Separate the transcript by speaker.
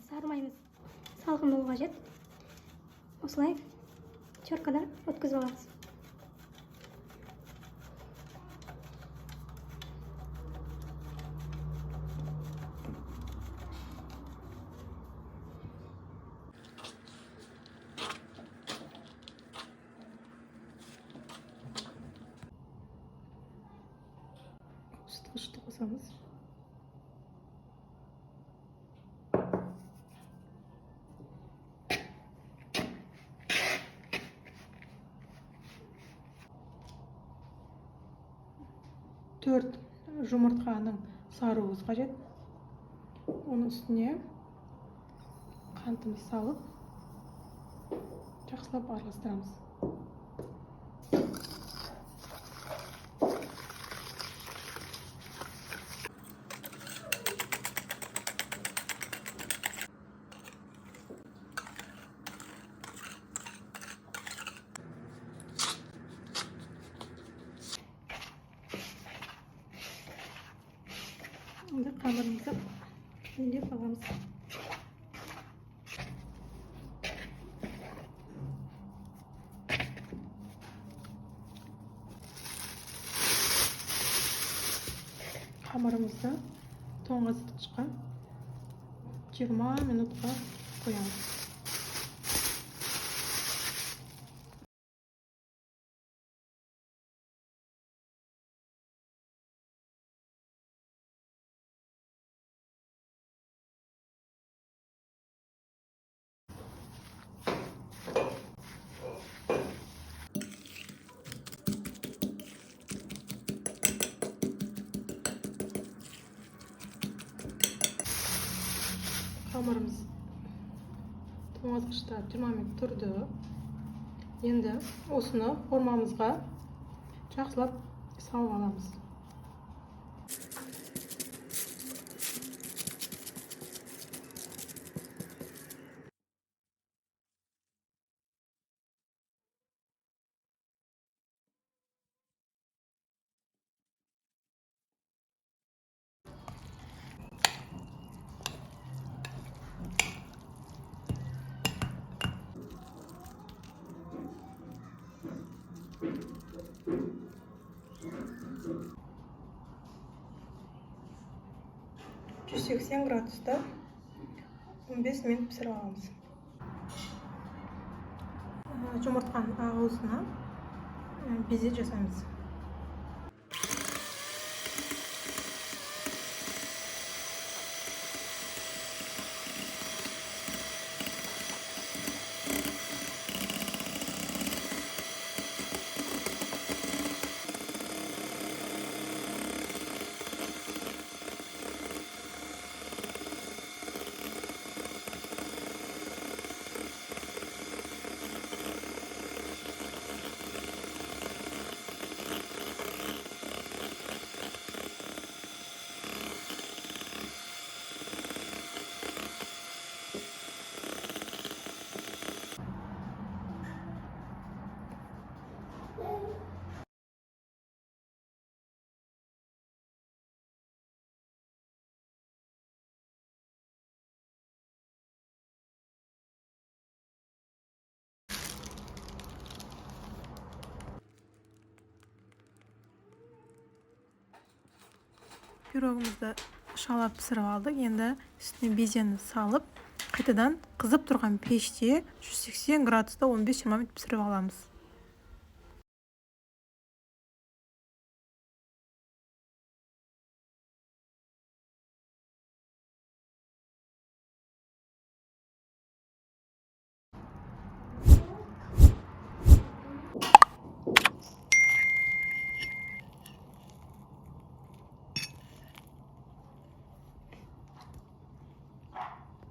Speaker 1: сарымайымыз салқын болуы қажет. Осылай теркада өткізіп аламыз. Ысытқышты қосамыз. Төрт жұмыртқаның саруымыз қажет. Оның үстіне қантымыз салып, жақсылап араластырамыз. Енді қамырымызды кеңдеп аламыз. Қамырымызды тоңазытқышқа 20 минутқа қоямыз. Қамырымыз тоңазытқышта 20 минут тұрды. Енді осыны формамызға жақсылап салып аламыз. градуста 15 минут пісіріп аламыз. Жұмыртқаның ағуысына безе жасаймыз. Пирогымызды шалап пісіріп алдық. Енді үстіне безені салып, қайтадан қызып тұрған пеште 180 градуста 15-20 минут пісіріп аламыз.